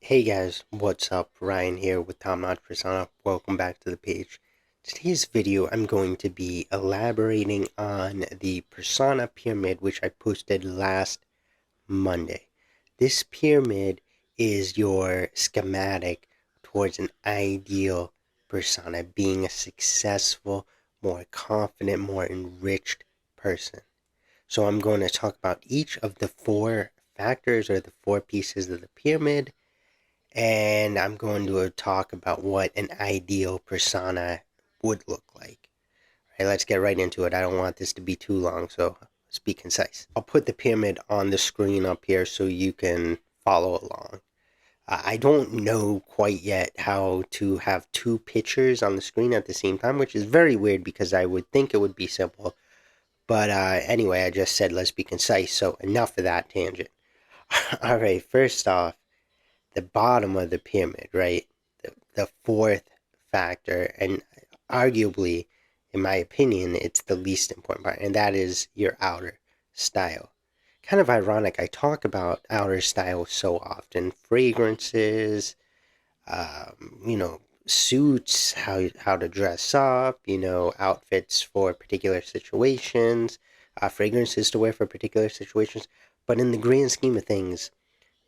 Hey guys, what's up? Ryan here with Top Notch Persona. Welcome back to the page. Today's video, I'm going to be elaborating on the Persona Pyramid, which I posted last Monday. This pyramid is your schematic towards an ideal persona, being a successful, more confident, more enriched person. So I'm going to talk about each of the four factors or the four pieces of the pyramid, and I'm going to talk about what an ideal persona would look like. All right, let's get right into it. I don't want this to be too long, so let's be concise. I'll put the pyramid on the screen up here so you can follow along. I don't know quite yet how to have two pictures on the screen at the same time, which is very weird because I would think it would be simple. But anyway, I just said let's be concise, so enough of that tangent. All right, first off, the bottom of the pyramid, right? The fourth factor, and arguably, in my opinion, it's the least important part, and that is your outer style. Kind of ironic, I talk about outer style so often. Fragrances, suits, how to dress up, outfits for particular situations, fragrances to wear for particular situations. But in the grand scheme of things,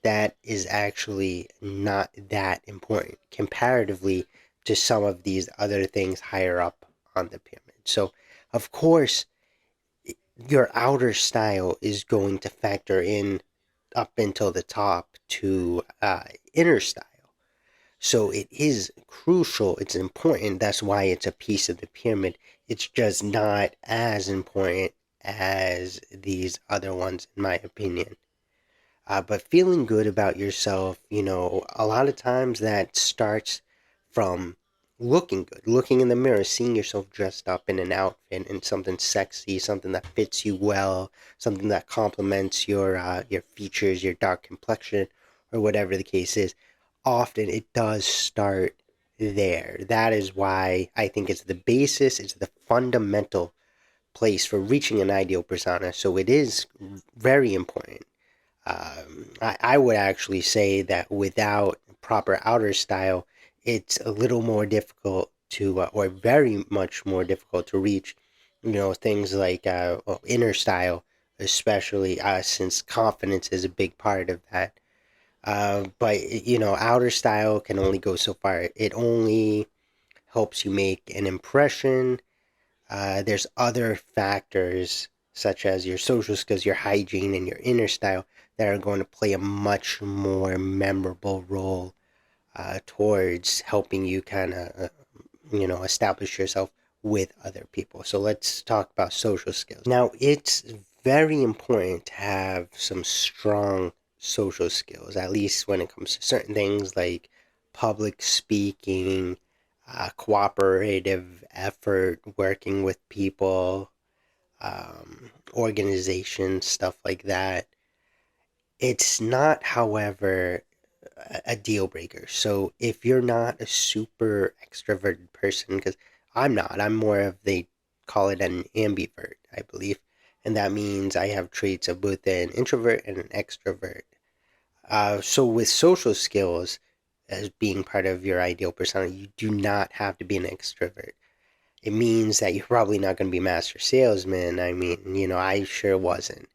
that is actually not that important comparatively to some of these other things higher up on the pyramid. So, of course, your outer style is going to factor in up until the top to inner style. So it is crucial, it's important. That's why it's a piece of the pyramid. It's just not as important as these other ones, in my opinion. But feeling good about yourself, a lot of times that starts from looking good, looking in the mirror, seeing yourself dressed up in an outfit and something sexy, something that fits you well, something that complements your features, your dark complexion, or whatever the case is. Often it does start there. That is why I think it's the basis, it's the fundamental place for reaching an ideal persona. So it is very important. I would actually say that without proper outer style, it's a little more difficult to, or very much more difficult to reach, things like inner style, especially since confidence is a big part of that. But outer style can only go so far. It only helps you make an impression. There's other factors such as your social skills, your hygiene, and your inner style that are going to play a much more memorable role towards helping you kind of, establish yourself with other people. So let's talk about social skills. Now, it's very important to have some strong social skills, at least when it comes to certain things like public speaking, cooperative effort, working with people, organization, stuff like that. It's not, however, a deal breaker. So if you're not a super extroverted person, because I'm not, I'm more of, they call it an ambivert, I believe. And that means I have traits of both an introvert and an extrovert. So with social skills as being part of your ideal persona, you do not have to be an extrovert. It means that you're probably not going to be master salesman. I mean, I sure wasn't.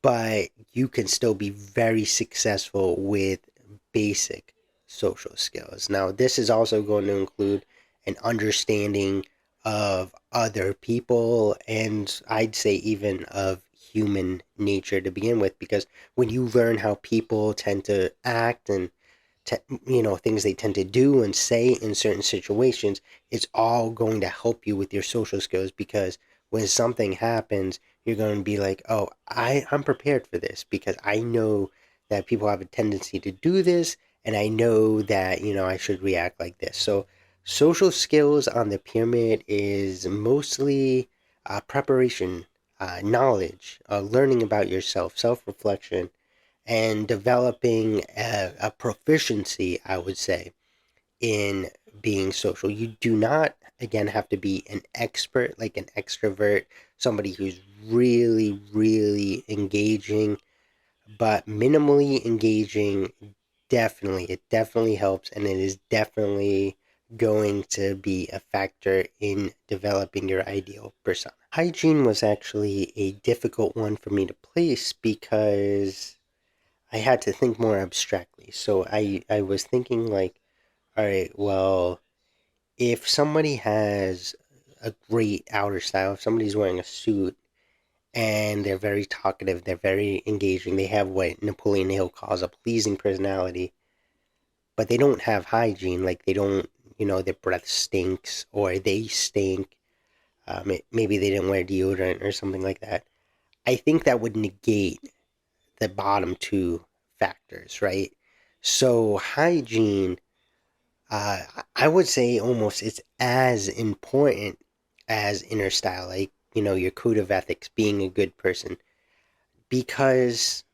But you can still be very successful with basic social skills. Now, this is also going to include an understanding of other people and I'd say even of human nature to begin with, because when you learn how people tend to act and things they tend to do and say in certain situations, it's all going to help you with your social skills, because when something happens, you're going to be like, oh, I'm prepared for this because I know that people have a tendency to do this, and I know that, I should react like this. So social skills on the pyramid is mostly preparation, knowledge, learning about yourself, self-reflection, and developing a proficiency, I would say, in being social. You do not, again, have to be an expert, like an extrovert, somebody who's really, really engaging, but minimally engaging it definitely helps, and it is definitely going to be a factor in developing your ideal persona. Hygiene was actually a difficult one for me to place because I had to think more abstractly. So I was thinking like, all right, well, if somebody has a great outer style, if somebody's wearing a suit and they're very talkative, they're very engaging, they have what Napoleon Hill calls a pleasing personality, but they don't have hygiene, like they don't, their breath stinks or they stink. Maybe they didn't wear deodorant or something like that. I think that would negate the bottom two factors, right? So hygiene, I would say almost it's as important as inner style, like, your code of ethics, being a good person, because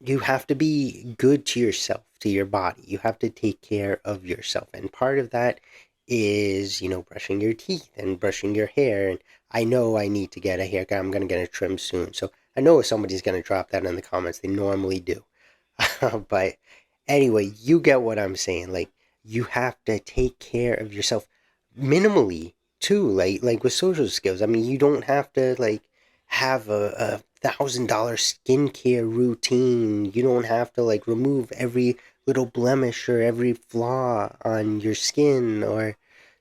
you have to be good to yourself, to your body. You have to take care of yourself. And part of that is, brushing your teeth and brushing your hair. And I know I need to get a haircut. I'm going to get a trim soon. So I know if somebody's going to drop that in the comments, they normally do. But anyway, you get what I'm saying. Like, you have to take care of yourself minimally too. Like with social skills. I mean, you don't have to like have a $1,000 skincare routine. You don't have to like remove every little blemish or every flaw on your skin, or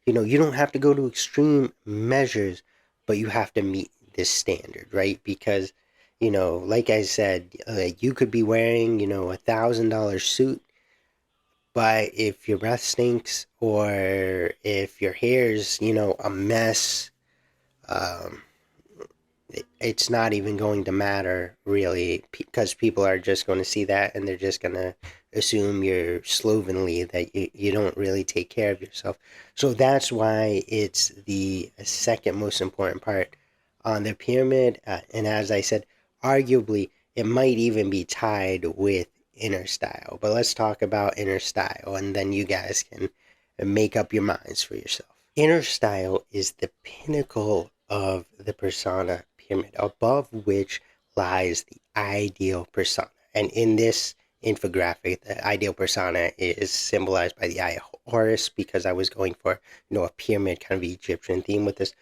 you don't have to go to extreme measures, but you have to meet this standard, right? Because like I said, you could be wearing, $1,000 suit, but if your breath stinks or if your hair's, a mess, um, it's not even going to matter really, because people are just going to see that and they're just going to assume you're slovenly, that you don't really take care of yourself. So that's why it's the second most important part on the pyramid. And as I said, arguably, it might even be tied with inner style. But let's talk about inner style, and then you guys can make up your minds for yourself. Inner style is the pinnacle of the persona pyramid, above which lies the ideal persona. And in this infographic, the ideal persona is symbolized by the eye of Horus, because I was going for, a pyramid kind of Egyptian theme with this.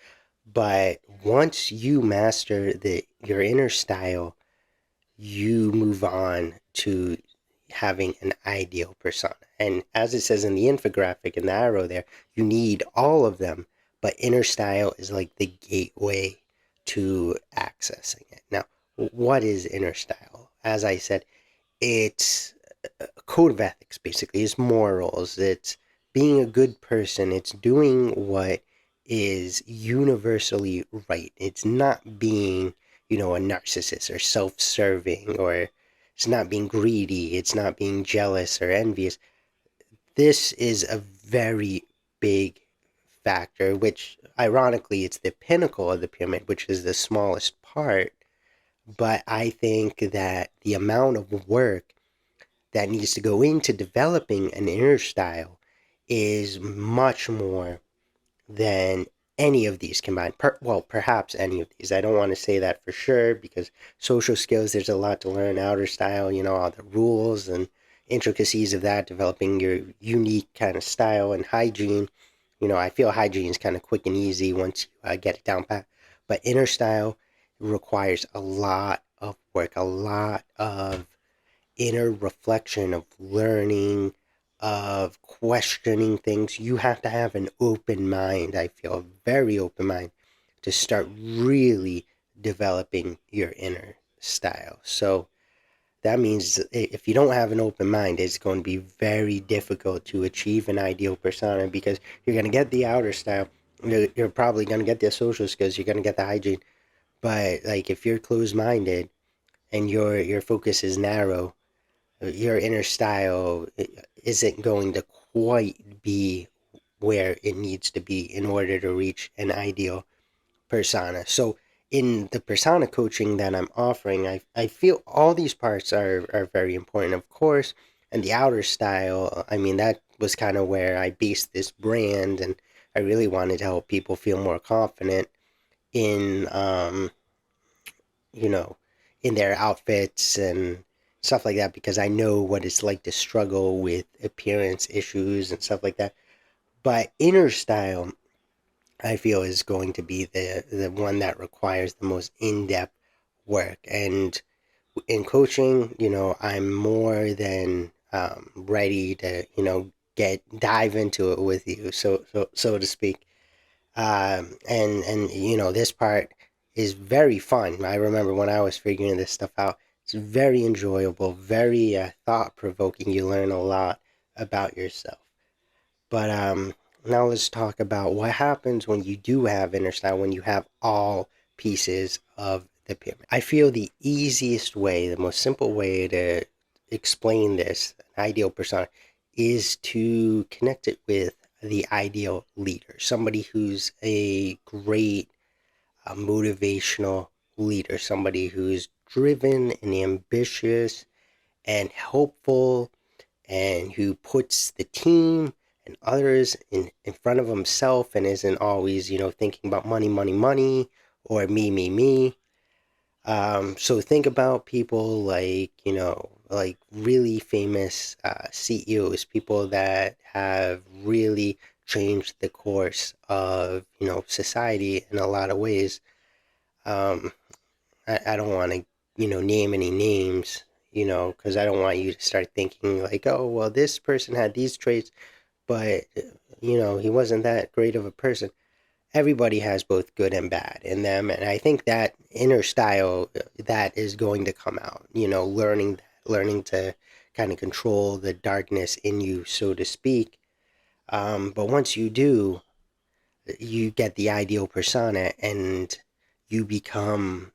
But once you master your inner style, you move on to having an ideal persona. And as it says in the infographic in the arrow there, you need all of them, but inner style is like the gateway to accessing it. Now, what is inner style? As I said, it's a code of ethics, basically. It's morals. It's being a good person. It's doing what is universally right. It's not being, a narcissist or self serving, or it's not being greedy. It's not being jealous or envious. This is a very big factor, which ironically, it's the pinnacle of the pyramid, which is the smallest part. But I think that the amount of work that needs to go into developing an inner style is much more than any of these combined. Well, perhaps any of these. I don't want to say that for sure, because social skills, there's a lot to learn. Outer style, all the rules and intricacies of that, developing your unique kind of style. And hygiene, I feel hygiene is kind of quick and easy once you get it down pat. But inner style requires a lot of work, a lot of inner reflection, of learning, of questioning things. You have to have an open mind, I feel, a very open mind, to start really developing your inner style. So that means if you don't have an open mind, it's going to be very difficult to achieve an ideal persona, because you're going to get the outer style. You're probably going to get the social skills. You're going to get the hygiene. But like if you're closed minded and your focus is narrow, your inner style isn't going to quite be where it needs to be in order to reach an ideal persona. So in the persona coaching that I'm offering, I feel all these parts are very important, of course. And the outer style, I mean, that was kind of where I based this brand, and I really wanted to help people feel more confident in, you know, in their outfits and stuff like that, because I know what it's like to struggle with appearance issues and stuff like that. But inner style, I feel, is going to be the one that requires the most in-depth work. And in coaching, I'm more than ready to, get dive into it with you, so to speak. And this part is very fun. I remember when I was figuring this stuff out. It's very enjoyable, very thought provoking. You learn a lot about yourself. But now let's talk about what happens when you do have inner style, when you have all pieces of the pyramid. I feel the easiest way, the most simple way to explain this, an ideal persona, is to connect it with the ideal leader, somebody who's a great motivational leader, somebody who's driven and ambitious and hopeful, and who puts the team and others in front of himself and isn't always, thinking about money, money, money, or me, me, me. So think about people like, like really famous CEOs, people that have really changed the course of, society in a lot of ways. Um, I don't want to, name any names, because I don't want you to start thinking like, oh, well, this person had these traits, but, he wasn't that great of a person. Everybody has both good and bad in them. And I think that inner style, that is going to come out, learning to kind of control the darkness in you, so to speak. But once you do, you get the ideal persona and you become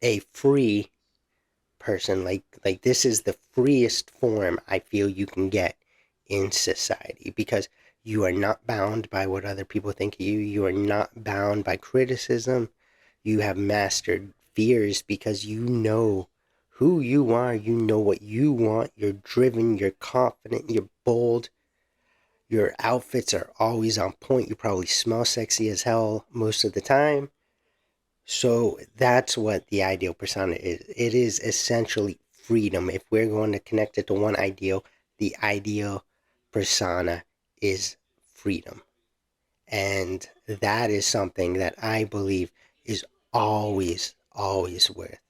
a free person. Like this is the freest form I feel you can get in society, because you are not bound by what other people think of you. You are not bound by criticism. You have mastered fears because you know who you are. You know what you want. You're driven. You're confident. You're bold. Your outfits are always on point. You probably smell sexy as hell most of the time. So that's what the ideal persona is. It is essentially freedom. If we're going to connect it to one ideal, the ideal persona is freedom. And that is something that I believe is always, always worth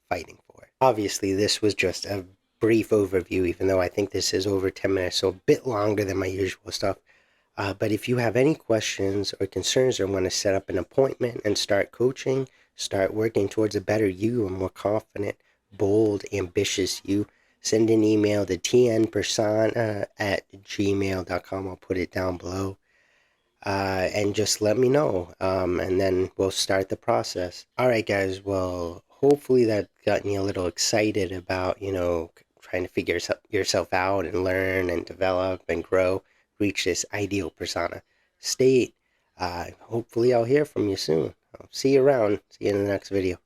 fighting for. Obviously, this was just a brief overview, even though I think this is over 10 minutes, so a bit longer than my usual stuff. But if you have any questions or concerns, or want to set up an appointment and start coaching, start working towards a better you, a more confident, bold, ambitious you, send an email to tnpersona@gmail.com. I'll put it down below. And just let me know. And then we'll start the process. All right, guys. Well, hopefully that got me a little excited about, trying to figure yourself out and learn and develop and grow, reach this ideal persona state. Hopefully I'll hear from you soon. I'll see you around. See you in the next video.